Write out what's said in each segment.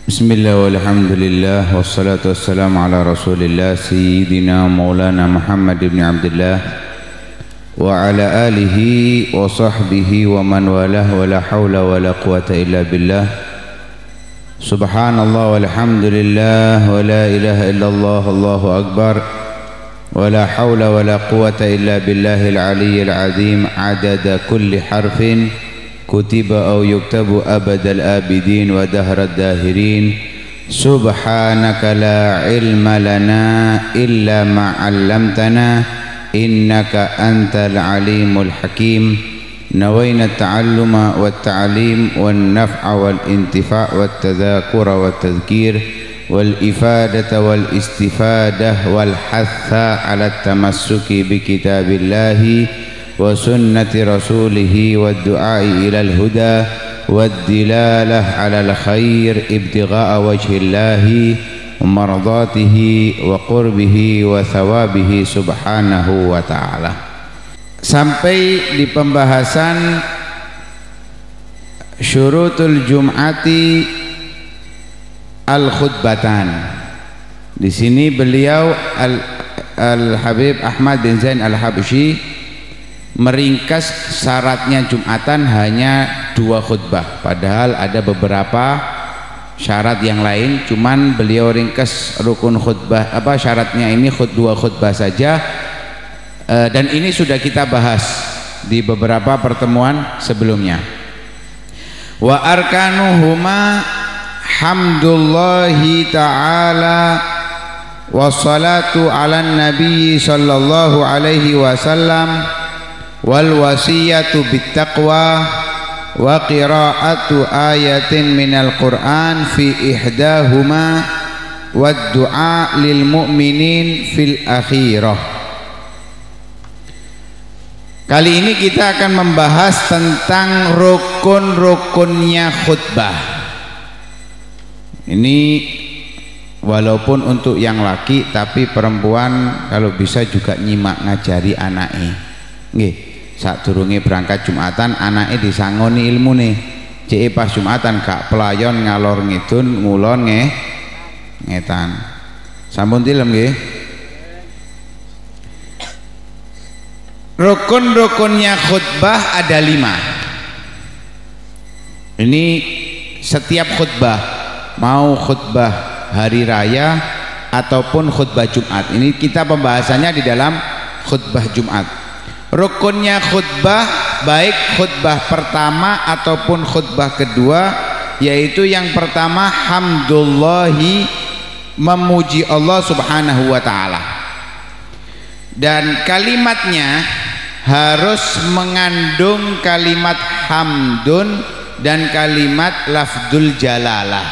Bismillah walhamdulillah wassalatu wassalamu ala rasulillah sayyidina maulana Muhammad ibn Abdullah wa ala alihi wa sahbihi wa man walah wa la hawla wa la quwata illa billah. Subhanallah walhamdulillah wa la ilaha illallah Allahu akbar wa la hawla wa la quwata illa billahil aliyyil azim adada kulli harfin kutiba aw yuktabu abadal abidin wa dahrad dahirin. Subhanaka la ilma lana illa ma 'allamtana innaka antal alimul hakim. Nawayna at-ta'alluma wat ta'lim wan naf'a wal intifa' wat tadhakura wat tadhkir wal ifadata wal istifadah wal hatha 'ala at-tamassuki bi kitabillahi wa sunnati rasulihi wa du'ai ilal huda wa dilalah alal khair ibtigha'a wajhillahi wa mardatihi wa qurbihi wa thawabihi subhanahu wa ta'ala. Sampai di pembahasan syurutul jum'ati al-khutbatan. Di sini beliau Al-Habib Ahmad bin Zain Al-Habsyi meringkas syaratnya Jumatan hanya 2 khutbah, padahal ada beberapa syarat yang lain, cuman beliau ringkas rukun khutbah syaratnya ini 2 khutbah saja. Dan ini sudah kita bahas di beberapa pertemuan sebelumnya. Wa arkanuhuma hamdulillahi ta'ala wassalatu ala nabi sallallahu alaihi wasallam wal wasiyatu bittaqwa wa qira'atu ayatin minal Qur'an fi ihdahuma wad du'a lil mu'minin fil akhirah. Kali ini kita akan membahas tentang rukun-rukunnya khutbah. Ini walaupun untuk yang laki, tapi perempuan kalau bisa juga nyimak ngajari anaknya. Nggih, sadurunge berangkat Jumatan anake disangoni ilmune. Cek pas Jumatan gak pelayon ngalor ngidun ngulon ngetan. Sampun tilem nggih. Rukun-rukunnya khutbah ada 5. Ini setiap khutbah, mau khutbah hari raya ataupun khutbah Jumat. Ini kita pembahasannya di dalam khutbah Jumat. Rukunnya khutbah, baik khutbah pertama ataupun khutbah kedua, yaitu yang pertama hamdulillahi, memuji Allah subhanahu wa ta'ala, dan kalimatnya harus mengandung kalimat hamdun dan kalimat lafdzul jalalah.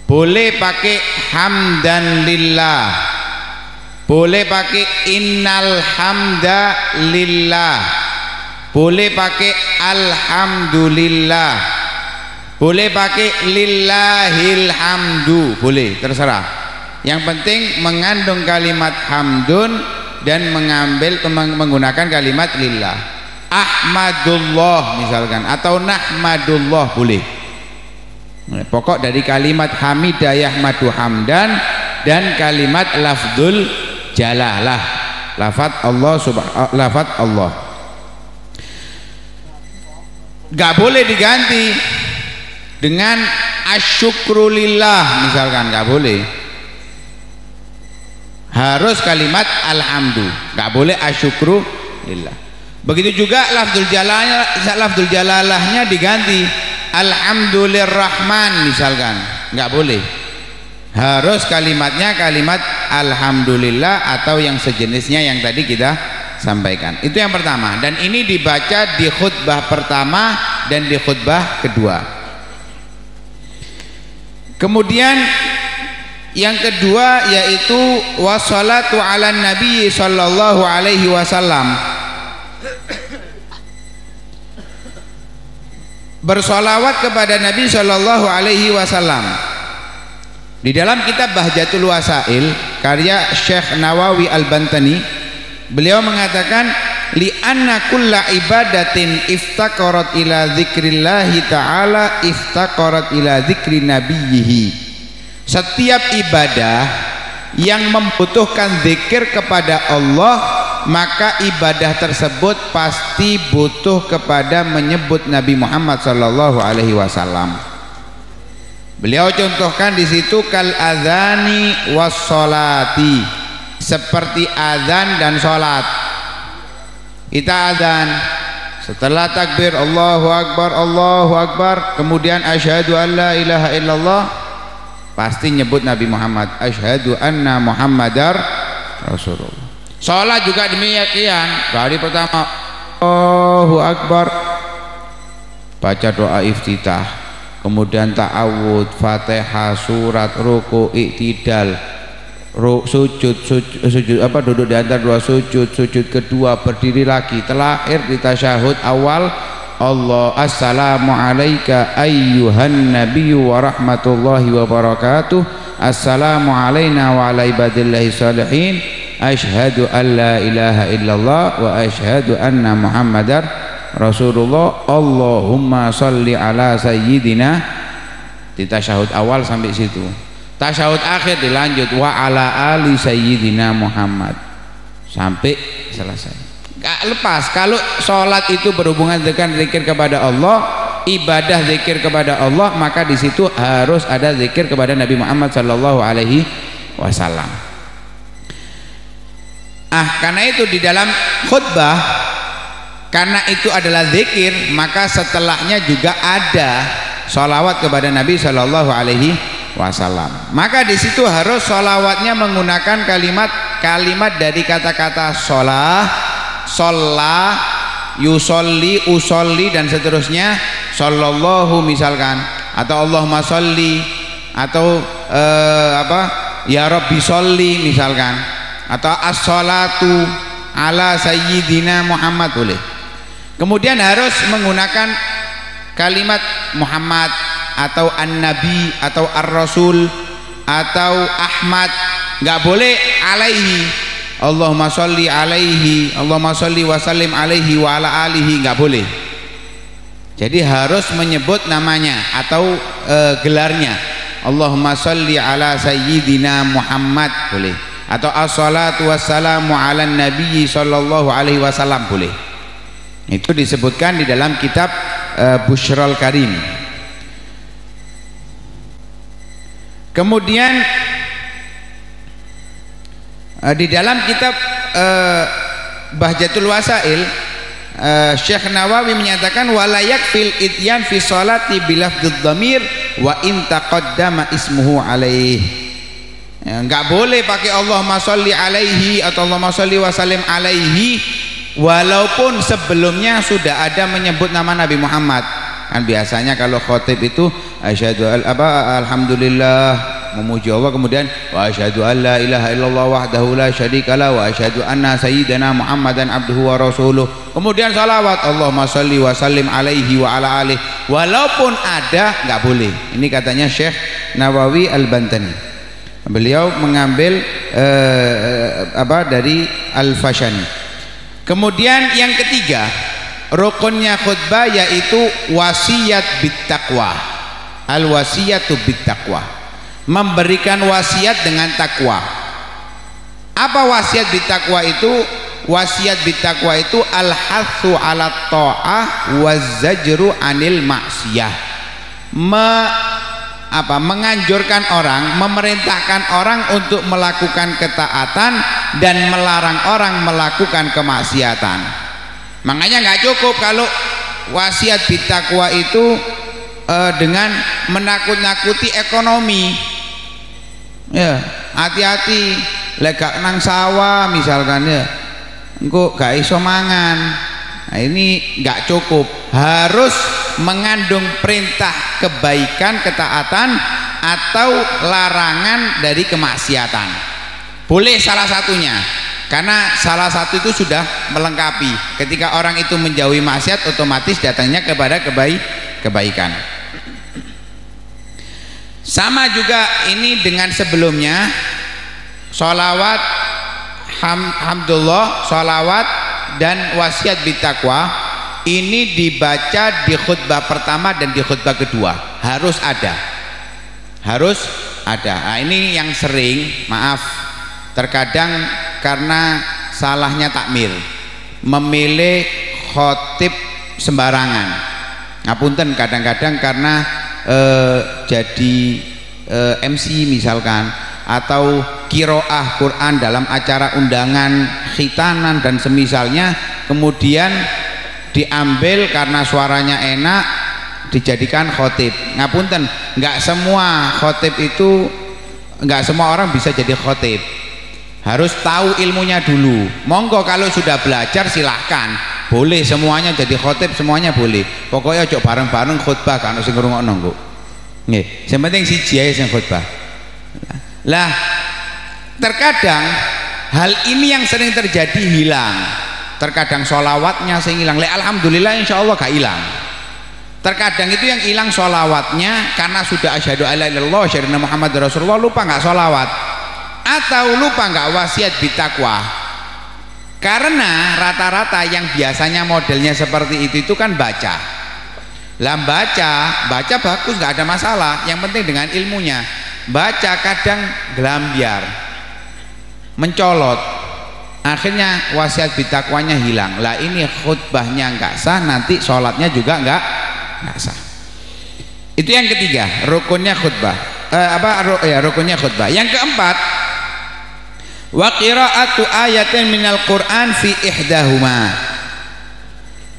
Boleh pakai hamdan lillah, boleh pakai innal hamda lillah, boleh pakai alhamdulillah, boleh pakai lillahil hamdu, boleh, terserah. Yang penting mengandung kalimat hamdun dan menggunakan kalimat lillah. Ahmadullah misalkan, atau nahmadullah boleh. Pokok dari kalimat hamidah yahmadu hamdan dan kalimat lafdzul jalalah, lafaz Allah lafaz Allah. Gak boleh diganti dengan asyukrulillah misalkan, gak boleh. Harus kalimat alhamdu, gak boleh asyukrulillah. Begitu juga lafdzul jalalahnya diganti alhamdulillahirrahman misalkan, gak boleh. Harus kalimatnya kalimat alhamdulillah atau yang sejenisnya yang tadi kita sampaikan. Itu yang pertama, dan ini dibaca di khutbah pertama dan di khutbah kedua. Kemudian yang kedua yaitu wassalatu ala nabi sallallahu alaihi wasallam, bersolawat kepada Nabi sallallahu alaihi wasallam. Di dalam kitab Bahjatul Wasail karya Syekh Nawawi Al-Bantani, beliau mengatakan li'anna kulla ibadatin iftaqarat ila dzikrillahi ta'ala iftaqarat ila dzikri nabiyhi. Setiap ibadah yang membutuhkan zikir kepada Allah, maka ibadah tersebut pasti butuh kepada menyebut Nabi Muhammad sallallahu alaihi wasallam. Beliau contohkan di situ kal adzani was sholati, seperti azan dan sholat. Kita azan, setelah takbir Allahu Akbar, kemudian asyhadu an la ilaha illallah, pasti nyebut Nabi Muhammad, asyhadu anna Muhammadar Rasulullah. Sholat juga demikian. Kali pertama Allahu Akbar, baca doa iftitah, kemudian ta'awud, Fatihah, surat, ruku, i'tidal, sujud apa, duduk di antara dua sujud kedua, berdiri lagi, terakhir di tasyahud awal Allah assalamu alayka ayyuhan nabiyyu wa rahmatullahi wa barakatuh, assalamu alayna wa ala ibadillahi salihin, asyhadu an la ilaha illallah wa asyhadu anna muhammadar rasulullah, Allahumma sholli ala sayyidina. Di tasyahud awal sampai situ. Tasyahud akhir dilanjut wa ala ali sayyidina Muhammad sampai selesai. Gak lepas. Kalau sholat itu berhubungan dengan zikir kepada Allah, ibadah zikir kepada Allah, maka di situ harus ada zikir kepada Nabi Muhammad sallallahu alaihi wasallam. Karena itu di dalam khutbah, karena itu adalah zikir, maka setelahnya juga ada sholawat kepada Nabi sallallahu alaihi wasallam. Maka di situ harus sholawatnya menggunakan kalimat dari kata-kata sholah, sholla, yusolli, usolli dan seterusnya, sallallahu misalkan, atau Allahumma sholli, atau ya Rabbi sholli misalkan, atau as-sholatu ala sayyidina Muhammad boleh. Kemudian harus menggunakan kalimat Muhammad atau an-nabi atau ar-rasul atau Ahmad, nggak boleh alaihi, Allahumma sholli alaihi, Allahumma sholli wa sallim alaihi wa ala alihi, nggak boleh. Jadi harus menyebut namanya atau gelarnya, Allahumma sholli ala sayyidina Muhammad boleh, atau as-salatu wassalamu ala nabi sallallahu alaihi wasallam boleh. Itu disebutkan di dalam kitab Busyral Karim. Kemudian di dalam kitab Bahjatul Wasail, Syekh Nawawi menyatakan wala yakfil ityan fi sholati bilafdz dhamir wa in taqaddama ismuhu alaih. Enggak boleh pakai Allahumma sholli alaihi atau Allahumma sholli wa sallim alaihi walaupun sebelumnya sudah ada menyebut nama Nabi Muhammad. Kan biasanya kalau khotib itu asyhadu alhamdulillah, memuji Allah, kemudian wa asyhadu an la ilaha illallah wahdahu la syarikalah wa asyhadu anna sayyidana Muhammadan abduhu wa rasuluh, kemudian salawat Allahumma sholli wa sallim alaihi wa ala alihi, walaupun ada nggak boleh. Ini katanya Syekh Nawawi Al-Bantani. Beliau mengambil dari Al-Fashani. Kemudian yang ketiga, rukunnya khutbah yaitu wasiat bittaqwa. Al-wasiyatu bittaqwa, memberikan wasiat dengan takwa. Apa wasiat bittaqwa itu? Wasiat bittaqwa itu al-hatsu 'ala ta'ah waz-zajru 'anil ma'siyah. Menganjurkan orang, memerintahkan orang untuk melakukan ketaatan dan melarang orang melakukan kemaksiatan. Makanya nggak cukup kalau wasiat bittaqwa itu dengan menakut-nakuti ekonomi. Ya, hati-hati lek gak nang sawah misalkan ya, engko gak iso mangan. Nah, ini nggak cukup, harus mengandung perintah kebaikan, ketaatan atau larangan dari kemaksiatan. Boleh salah satunya, karena salah satu itu sudah melengkapi. Ketika orang itu menjauhi maksiat, otomatis datangnya kepada kebaikan. Sama juga ini dengan sebelumnya, sholawat hamdulillah, sholawat dan wasiat bitakwa ini dibaca di khutbah pertama dan di khutbah kedua, harus ada. Nah, ini yang sering, maaf, terkadang karena salahnya takmir, memilih khotib sembarangan. Ngapunten, kadang-kadang karena jadi MC misalkan, atau kiroah Quran dalam acara undangan khitanan dan semisalnya, kemudian diambil karena suaranya enak dijadikan khotib. Ngapunten, nggak semua khotib itu, nggak semua orang bisa jadi khotib, harus tahu ilmunya dulu. Monggo kalau sudah belajar silahkan, boleh semuanya jadi khotib, semuanya boleh, pokoknya ojo bareng-bareng khutbah kan sing ngrungokno kok. Nggih, sing penting siji ae sing khutbah. Lah terkadang hal ini yang sering terjadi hilang. Terkadang sholawatnya sing hilang. Alhamdulillah insyaallah gak hilang. Terkadang itu yang hilang sholawatnya karena sudah asyhadu alla ilaha illallah asyhadu anna muhammadar rasulullah, lupa nggak sholawat, atau lupa nggak wasiat bitakwa. Karena rata-rata yang biasanya modelnya seperti itu kan baca. Lah baca bagus, nggak ada masalah, yang penting dengan ilmunya. Baca kadang gelambiar, mencolot, akhirnya wasiat bitakwanya hilang. Lah ini khutbahnya nggak sah, nanti sholatnya juga nggak sah. Itu yang ketiga, rukunnya khutbah. Rukunnya khutbah. Yang keempat, wa qira'atu ayatin minal Qur'an fi ihdahuma,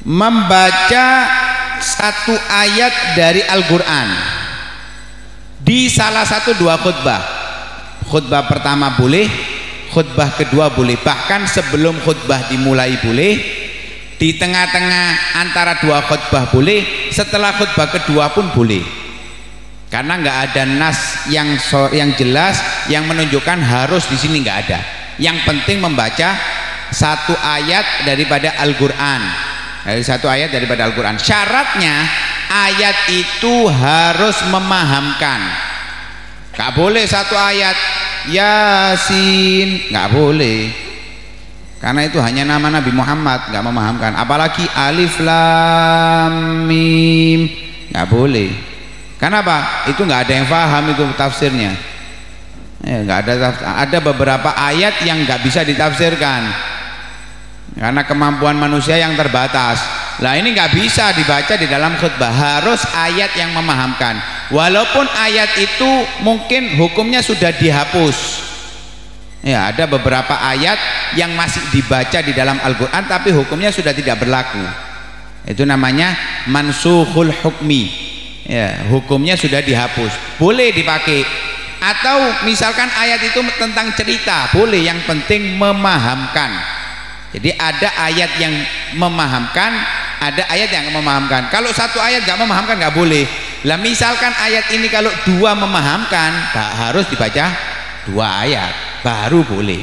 membaca satu ayat dari Al-Qur'an di salah satu dua khutbah. Khutbah pertama boleh, khutbah kedua boleh, bahkan sebelum khutbah dimulai boleh, di tengah-tengah antara dua khutbah boleh, setelah khutbah kedua pun boleh. Karena nggak ada nas yang jelas yang menunjukkan harus di sini, nggak ada. Yang penting membaca satu ayat daripada Al-Qur'an. Satu ayat daripada Al-Qur'an. Syaratnya ayat itu harus memahamkan. Nggak boleh satu ayat Yasin, nggak boleh, karena itu hanya nama Nabi Muhammad, nggak memahamkan. Apalagi Alif Lam Mim, nggak boleh. Karena apa? Itu nggak ada yang paham itu tafsirnya. Nggak ada tafsir. Ada beberapa ayat yang nggak bisa ditafsirkan karena kemampuan manusia yang terbatas. Lah ini nggak bisa dibaca di dalam khutbah, harus ayat yang memahamkan. Walaupun ayat itu mungkin hukumnya sudah dihapus. Ya, ada beberapa ayat yang masih dibaca di dalam Al-Qur'an tapi hukumnya sudah tidak berlaku. Itu namanya mansukhul hukmi. Ya, hukumnya sudah dihapus. Boleh dipakai. Atau misalkan ayat itu tentang cerita, boleh, yang penting memahamkan. Jadi ada ayat yang memahamkan, ada ayat yang memahamkan. Kalau satu ayat nggak memahamkan nggak boleh. Lah misalkan ayat ini kalau dua memahamkan, harus dibaca dua ayat baru boleh.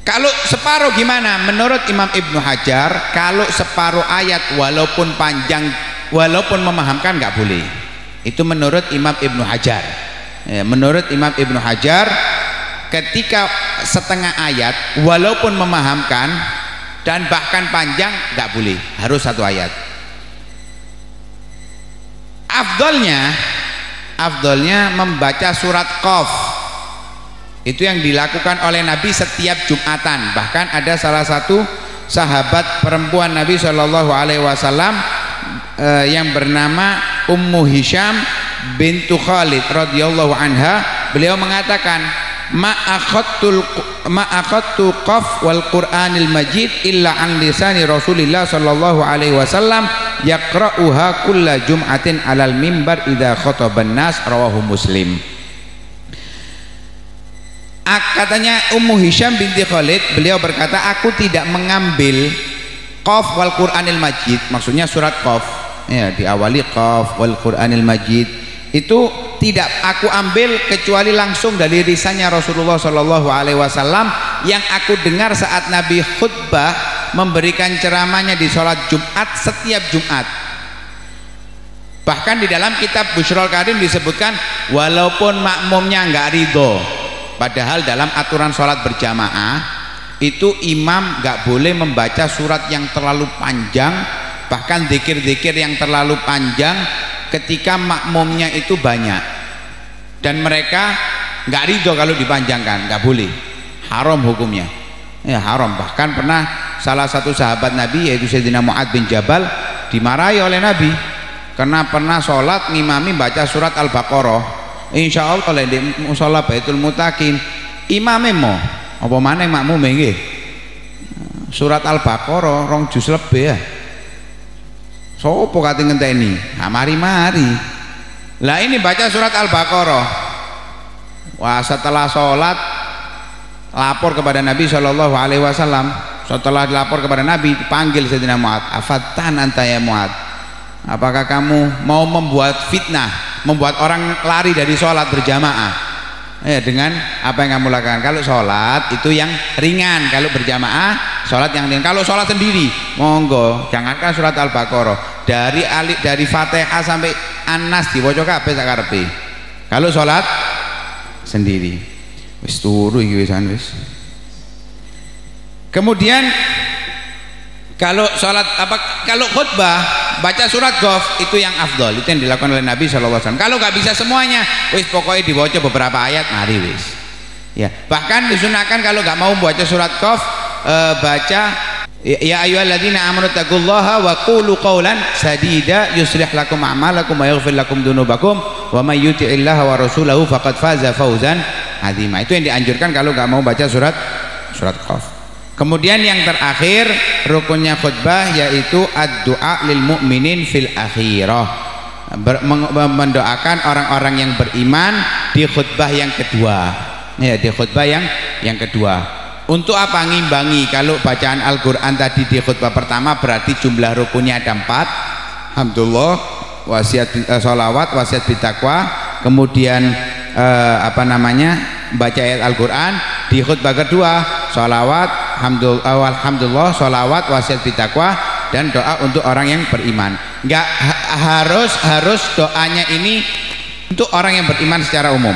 Kalau separuh gimana? Menurut Imam Ibnu Hajar, kalau separuh ayat walaupun panjang, walaupun memahamkan nggak boleh. Itu menurut Imam Ibnu Hajar. Menurut Imam Ibnu Hajar, ketika setengah ayat walaupun memahamkan dan bahkan panjang nggak boleh, harus satu ayat. Afdolnya membaca surat Qaf. Itu yang dilakukan oleh Nabi setiap Jumatan. Bahkan ada salah satu sahabat perempuan Nabi Shallallahu Alaihi Wasallam yang bernama Ummu Hisham bintu Khalid radhiyallahu anha. Beliau mengatakan, ma akhadtu qaf wal Qur'anil Majid illa an lisani Rasulillah sallallahu alaihi wasallam yaqra'uha kulla jum'atin alal mimbar idza khataban nas, rawahu Muslim. Katanya Ummu Hisham binti Khalid, beliau berkata, aku tidak mengambil qaf wal Qur'anil Majid, maksudnya surat Qaf, ya, diawali qaf wal Qur'anil Majid, itu tidak aku ambil kecuali langsung dari lisannya Rasulullah Shallallahu Alaihi Wasallam yang aku dengar saat Nabi khutbah memberikan ceramahnya di sholat Jumat setiap Jumat. Bahkan di dalam kitab Bushrul Karim disebutkan walaupun makmumnya nggak ridho, padahal dalam aturan sholat berjamaah itu imam nggak boleh membaca surat yang terlalu panjang, bahkan zikir-zikir yang terlalu panjang ketika makmumnya itu banyak, dan mereka nggak ridho kalau dipanjangkan, nggak boleh, haram hukumnya, ya haram. Bahkan pernah salah satu sahabat Nabi yaitu Sayyidina Mu'adz bin Jabal dimarahi oleh Nabi karena pernah sholat ngimami baca surat Al-Baqarah. Insya Allah oleh di musola Baitul Mutakin imamnya mau apa mana makmum nggih surat Al-Baqarah 2 juz lebih ya. Sopo kate ngenteni? Nah, mari-mari. Lah ini baca surat Al-Baqarah. Wah, setelah sholat lapor kepada Nabi Shallallahu Alaihi Wasallam. Setelah dilapor kepada Nabi, dipanggil Sayyidina Mu'adz. Afatan anta ya Mu'adz? Apakah kamu mau membuat fitnah, membuat orang lari dari sholat berjamaah? Dengan apa yang kamu lakukan. Kalau sholat itu yang ringan, kalau berjamaah sholat yang ringan. Kalau sholat sendiri monggo, jangankan surat Al-Baqarah, dari Fatihah sampai An-Nas diwaca kabeh sak karepe. Kalau sholat sendiri wis turu iki wisan wis. Kemudian kalau sholat kalau khutbah baca surat Ghaf itu yang afdol, itu yang dilakukan oleh Nabi SAW. Kalau nggak bisa semuanya, wis pokoknya dibaca beberapa ayat, mari wis. Ya, bahkan disunahkan kalau nggak mau baca surat Ghaf, baca ya ayyuhalladzina amanu taqullaha wa qulu qawlan sadida yuslih lakum a'malakum wa yaghfir lakum dzunubakum wa may yuti'illaha wa rasulahu faqad faza fawzan azima. Itu yang dianjurkan kalau nggak mau baca surat Ghaf. Kemudian yang terakhir rukunnya khutbah yaitu ad-du'a lil mu'minin fil akhirah, mendoakan orang-orang yang beriman di khutbah yang kedua, ya, di khutbah yang kedua. Untuk apa? Ngimbangi. Kalau bacaan Al-Quran tadi di khutbah pertama berarti jumlah rukunnya ada 4, alhamdulillah, wasiat sholawat, wasiat bitakwa, kemudian baca ayat Al-Quran. Di khutbah kedua sholawat, alhamdulillah, sholawat, wasiat bitakwa, dan doa untuk orang yang beriman. Enggak harus doanya ini untuk orang yang beriman secara umum,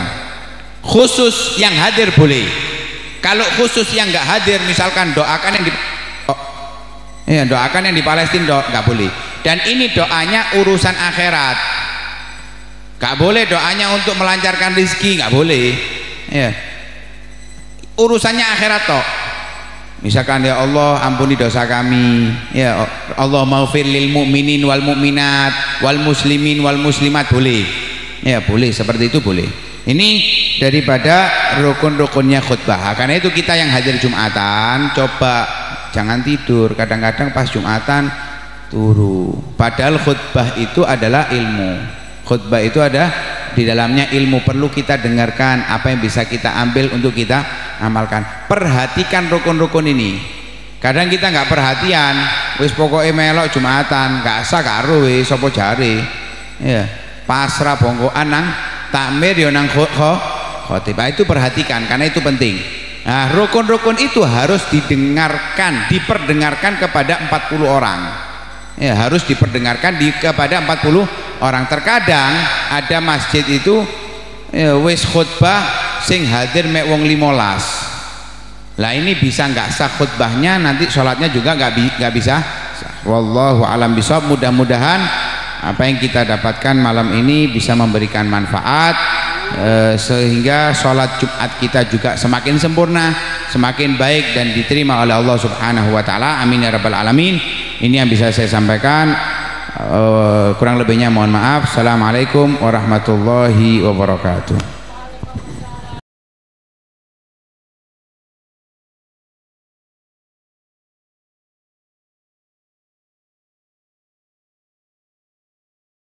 khusus yang hadir boleh. Kalau khusus yang enggak hadir, misalkan doakan yang di Palestina, enggak boleh. Dan ini doanya urusan akhirat, enggak boleh doanya untuk melancarkan rezeki, enggak boleh, ya. Urusannya akhirat toh. Misalkan ya Allah ampuni dosa kami, ya Allah maghfir lil mu'minin wal mu'minat wal muslimin wal muslimat, boleh, ya boleh, seperti itu boleh. Ini daripada rukun-rukunnya khutbah. Karena itu kita yang hadir Jumatan coba jangan tidur. Kadang-kadang pas Jumatan turu, padahal khutbah itu adalah ilmu. Khutbah itu ada di dalamnya ilmu, perlu kita dengarkan, apa yang bisa kita ambil untuk kita amalkan. Perhatikan rukun-rukun ini. Kadang kita nggak perhatian, wis pokoknya melok Jumatan, nggak sah karo wis sapa jare, ya pasrah bongkoan nang takmir yo nang khotibah. Itu perhatikan karena itu penting. Nah, rukun-rukun itu harus didengarkan, diperdengarkan kepada 40 orang. Ya, harus diperdengarkan kepada 40 orang. Terkadang ada masjid itu wis khutbah sing hadir mek wong 15. Lah ini bisa nggak sah khutbahnya, nanti sholatnya juga nggak bisa sah. Wallahu alam bisawab. Mudah-mudahan apa yang kita dapatkan malam ini bisa memberikan manfaat, sehingga sholat Jumat kita juga semakin sempurna, semakin baik dan diterima oleh Allah Subhanahu wa taala. Amin ya rabbal alamin. Ini yang bisa saya sampaikan, kurang lebihnya mohon maaf. Assalamualaikum warahmatullahi wabarakatuh.